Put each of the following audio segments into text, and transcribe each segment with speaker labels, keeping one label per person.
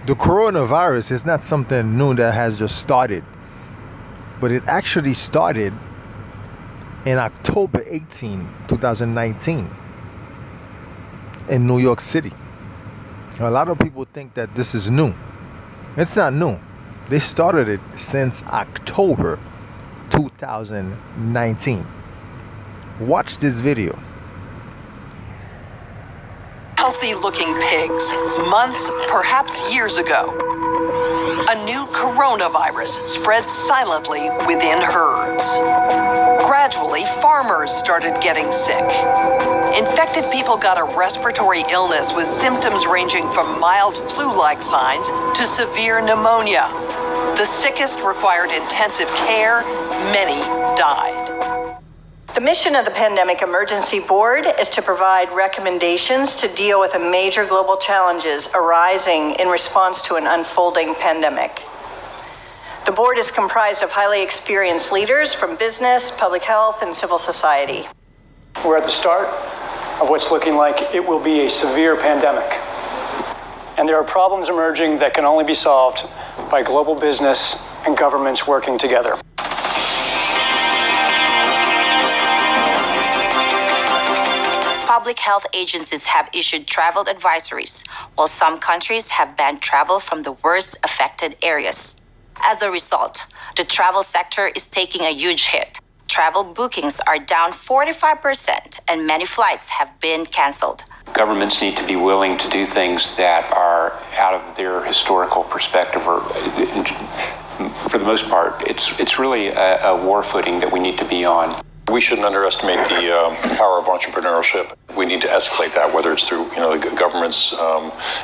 Speaker 1: The coronavirus is not something new that has just started, but it actually started in October 18, 2019 in New York City. A lot of people think that this is new. It's not new. They started it since October 2019. Watch this video.
Speaker 2: Healthy-looking pigs, months, perhaps years ago. A new coronavirus spread silently within herds. Gradually, farmers started getting sick. Infected people got a respiratory illness with symptoms ranging from mild flu-like signs to severe pneumonia. The sickest required intensive care. Many died.
Speaker 3: The mission of the Pandemic Emergency Board is to provide recommendations to deal with the major global challenges arising in response to an unfolding pandemic. The board is comprised of highly experienced leaders from business, public health, and civil society.
Speaker 4: We're at the start of what's looking like it will be a severe pandemic. And there are problems emerging that can only be solved by global business and governments working together.
Speaker 5: Public health agencies have issued travel advisories, while some countries have banned travel from the worst affected areas. As a result, the travel sector is taking a huge hit. Travel bookings are down 45%, and many flights have been canceled.
Speaker 6: Governments need to be willing to do things that are out of their historical perspective, or for the most part, it's really a war footing that we need to be on.
Speaker 7: We shouldn't underestimate the power of entrepreneurship. We need to escalate that, whether it's through the government's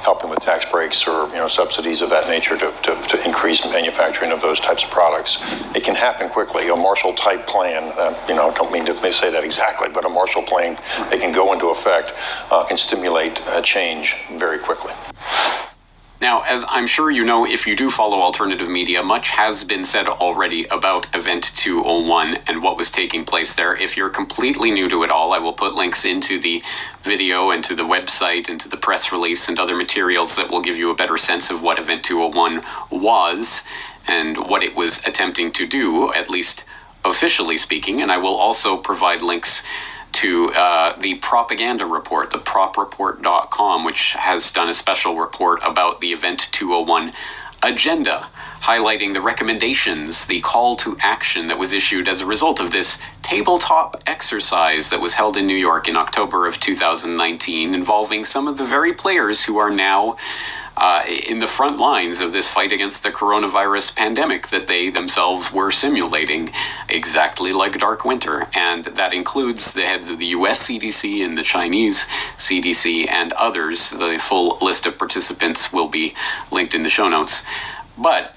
Speaker 7: helping with tax breaks or subsidies of that nature to increase manufacturing of those types of products. It can happen quickly. A Marshall-type plan, don't mean to say that exactly, but a Marshall plan that can go into effect can stimulate change very quickly.
Speaker 8: Now, as I'm sure you know, if you do follow alternative media, much has been said already about Event 201 and what was taking place there. If you're completely new to it all, I will put links into the video and to the website and to the press release and other materials that will give you a better sense of what Event 201 was and what it was attempting to do, at least officially speaking. And I will also provide links to the propaganda report, the propreport.com, which has done a special report about the Event 201 agenda, highlighting the recommendations, the call to action that was issued as a result of this tabletop exercise that was held in New York in October of 2019, involving some of the very players who are now in the front lines of this fight against the coronavirus pandemic that they themselves were simulating, exactly like Dark Winter. And that includes the heads of the US CDC and the Chinese CDC and others. The full list of participants will be linked in the show notes. But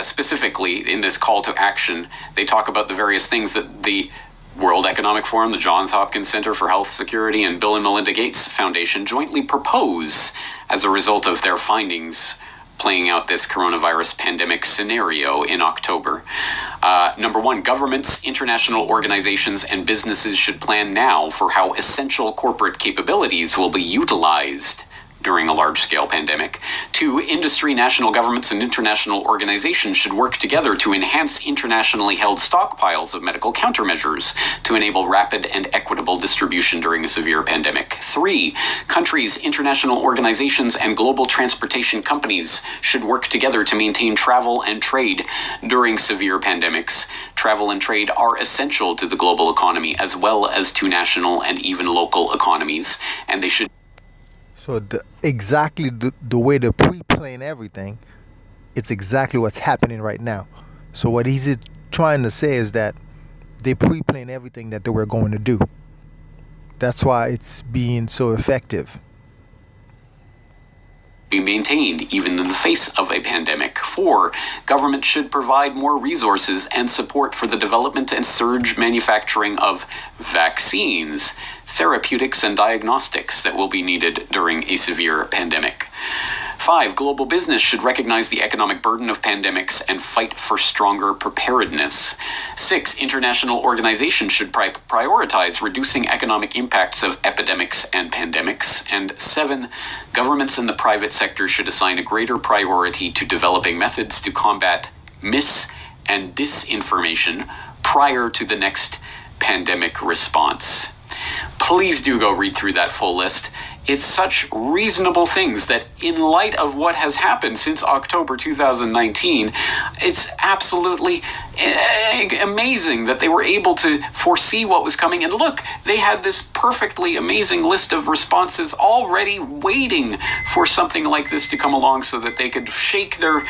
Speaker 8: specifically in this call to action, they talk about the various things that the World Economic Forum, the Johns Hopkins Center for Health Security, and Bill and Melinda Gates Foundation jointly propose as a result of their findings playing out this coronavirus pandemic scenario in October. Number one, governments, international organizations, and businesses should plan now for how essential corporate capabilities will be utilized during a large-scale pandemic. Two, industry, national governments, and international organizations should work together to enhance internationally held stockpiles of medical countermeasures to enable rapid and equitable distribution during a severe pandemic. Three, countries, international organizations, and global transportation companies should work together to maintain travel and trade during severe pandemics. Travel and trade are essential to the global economy as well as to national and even local economies, and they should.
Speaker 1: So exactly the way they're pre-playing everything, it's exactly what's happening right now. So what he's trying to say is that they pre-planned everything that they were going to do. That's why it's being so effective.
Speaker 8: Be maintained even in the face of a pandemic. 4, government should provide more resources and support for the development and surge manufacturing of vaccines, therapeutics, and diagnostics that will be needed during a severe pandemic. 5, global business should recognize the economic burden of pandemics and fight for stronger preparedness. 6, international organizations should prioritize reducing economic impacts of epidemics and pandemics. And 7, governments and the private sector should assign a greater priority to developing methods to combat mis- and disinformation prior to the next pandemic response. Please do go read through that full list. It's such reasonable things that, in light of what has happened since October 2019, it's absolutely amazing that they were able to foresee what was coming. And look, they had this perfectly amazing list of responses already waiting for something like this to come along so that they could shake their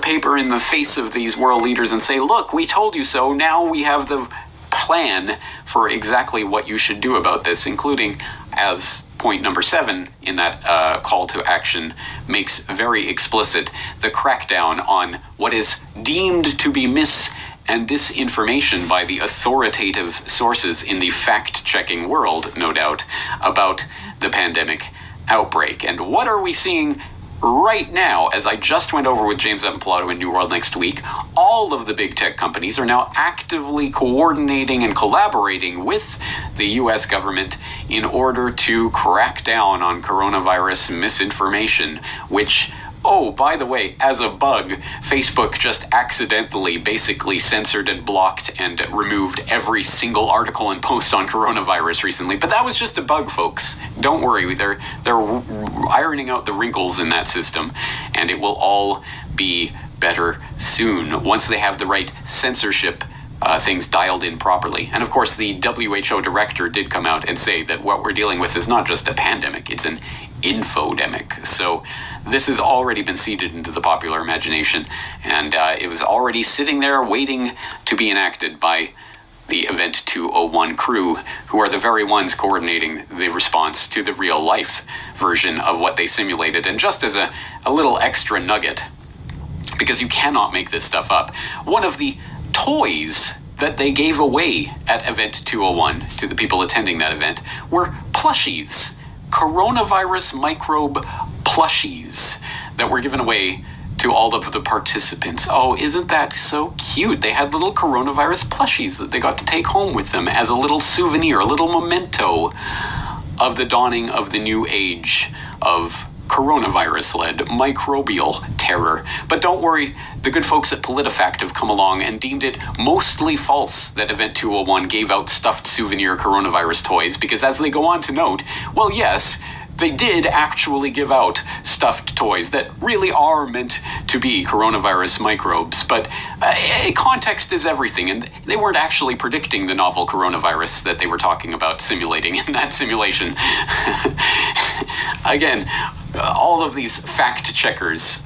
Speaker 8: paper in the face of these world leaders and say, look, we told you so. Now we have the plan for exactly what you should do about this, including, as point number 7 in that call to action makes very explicit, the crackdown on what is deemed to be mis- and disinformation by the authoritative sources in the fact-checking world, no doubt, about the pandemic outbreak. And what are we seeing right now? As I just went over with James Evan Pilato in New World Next Week, all of the big tech companies are now actively coordinating and collaborating with the US government in order to crack down on coronavirus misinformation, which, oh, by the way, as a bug, Facebook just accidentally basically censored and blocked and removed every single article and post on coronavirus recently. But that was just a bug, folks. Don't worry, they're ironing out the wrinkles in that system, and it will all be better soon once they have the right censorship things dialed in properly. And of course, the WHO director did come out and say that what we're dealing with is not just a pandemic, it's an infodemic. So this has already been seeded into the popular imagination, and it was already sitting there waiting to be enacted by the Event 201 crew, who are the very ones coordinating the response to the real life version of what they simulated. And just as a little extra nugget, because you cannot make this stuff up, one of the toys that they gave away at Event 201 to the people attending that event were plushies, coronavirus microbe plushies that were given away to all of the participants. Oh, isn't that so cute? They had little coronavirus plushies that they got to take home with them as a little souvenir, a little memento of the dawning of the new age of coronavirus-led microbial terror. But don't worry, the good folks at PolitiFact have come along and deemed it mostly false that Event 201 gave out stuffed souvenir coronavirus toys, because as they go on to note, well, yes, they did actually give out stuffed toys that really are meant to be coronavirus microbes, but context is everything, and they weren't actually predicting the novel coronavirus that they were talking about simulating in that simulation. Again, all of these fact checkers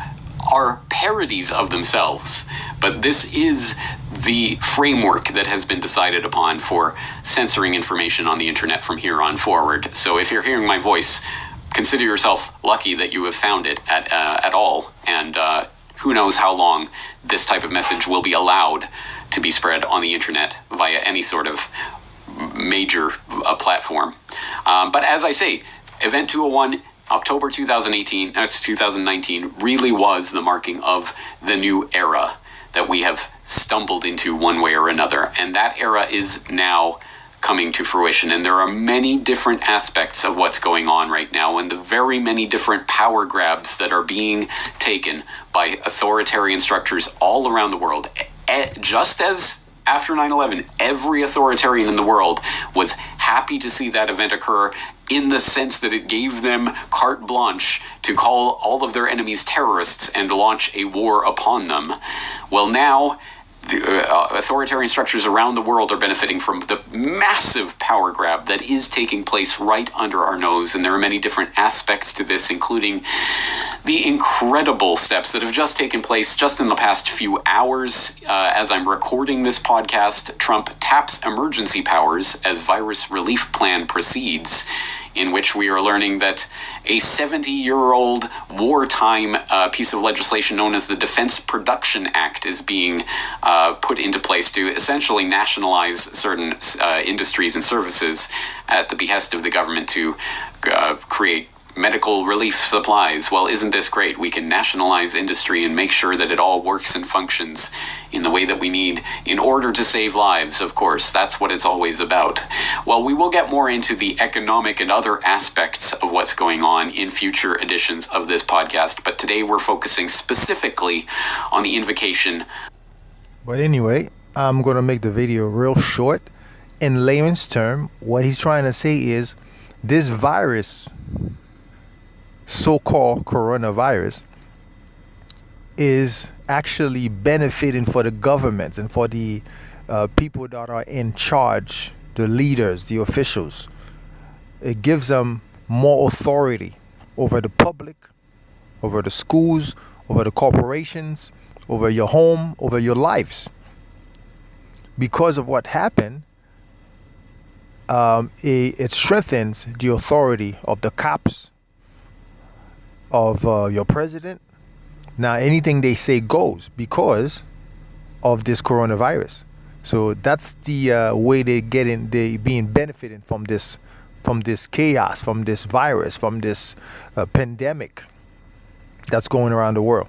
Speaker 8: are parodies of themselves, but this is the framework that has been decided upon for censoring information on the internet from here on forward. So if you're hearing my voice, consider yourself lucky that you have found it at all, and who knows how long this type of message will be allowed to be spread on the internet via any sort of major platform. But as I say, Event 201, October 2019 really was the marking of the new era that we have stumbled into one way or another. And that era is now coming to fruition. And there are many different aspects of what's going on right now, and the very many different power grabs that are being taken by authoritarian structures all around the world. Just as after 9/11, every authoritarian in the world was happy to see that event occur, in the sense that it gave them carte blanche to call all of their enemies terrorists and launch a war upon them. Well, now the authoritarian structures around the world are benefiting from the massive power grab that is taking place right under our nose. And there are many different aspects to this, including the incredible steps that have just taken place just in the past few hours. As I'm recording this podcast, Trump taps emergency powers as virus relief plan proceeds, in which we are learning that a 70-year-old wartime piece of legislation known as the Defense Production Act is being put into place to essentially nationalize certain industries and services at the behest of the government to create medical relief supplies. Well, isn't this great? We can nationalize industry and make sure that it all works and functions in the way that we need in order to save lives, of course. That's what it's always about. Well, we will get more into the economic and other aspects of what's going on in future editions of this podcast, but today we're focusing specifically on the invocation.
Speaker 1: But anyway, I'm going to make the video real short. In layman's term, what he's trying to say is this virus, so-called coronavirus, is actually benefiting for the governments and for the people that are in charge, the leaders, the officials. It gives them more authority over the public, over the schools, over the corporations, over your home, over your lives. Because of what happened, it strengthens the authority of the cops, of your president. Now anything they say goes because of this coronavirus. So that's the way they being benefiting from this chaos, from this virus, from this pandemic that's going around the world.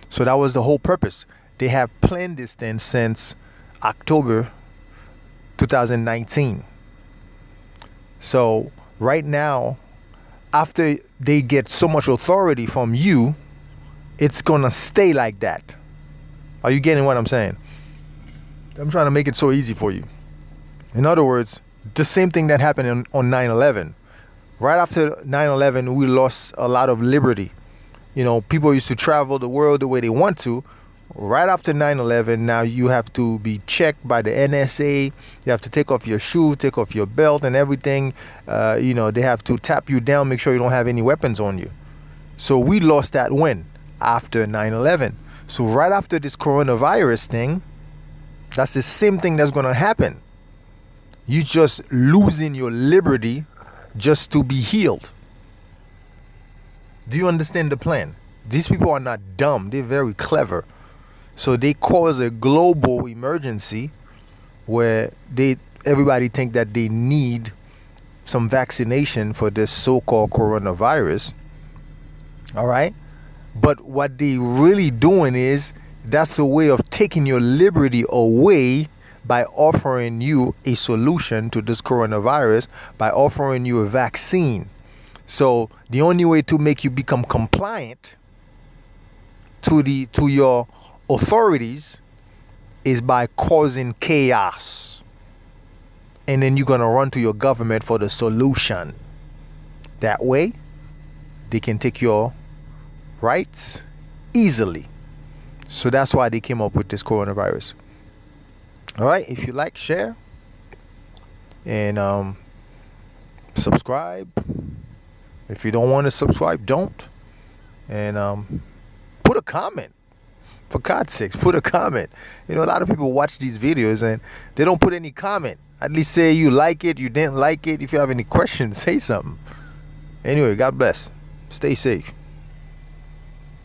Speaker 1: So that was the whole purpose. They have planned this thing since October 2019. So right now, after they get so much authority from you, it's gonna stay like that. Are you getting what I'm saying? I'm trying to make it so easy for you. In other words, the same thing that happened on 9/11. Right after 9/11, we lost a lot of liberty. You know, people used to travel the world the way they want to. Right after 9/11, now you have to be checked by the NSA. You have to take off your shoe, take off your belt and everything. You know, they have to tap you down, make sure you don't have any weapons on you. So we lost that win after 9/11. So right after this coronavirus thing, that's the same thing that's going to happen. You just losing your liberty just to be healed. Do you understand the plan? These people are not dumb. They're very clever. So they cause a global emergency where everybody think that they need some vaccination for this so-called coronavirus. All right? But what they really doing is that's a way of taking your liberty away by offering you a solution to this coronavirus, by offering you a vaccine. So the only way to make you become compliant to your authorities is by causing chaos. And then you're going to run to your government for the solution. That way, they can take your rights easily. So that's why they came up with this coronavirus. All right, if you like, share and subscribe. If you don't want to subscribe, don't. And put a comment. For God's sakes, put a comment. You know, a lot of people watch these videos and they don't put any comment. At least say you like it, you didn't like it. If you have any questions, say something. Anyway, God bless. Stay safe.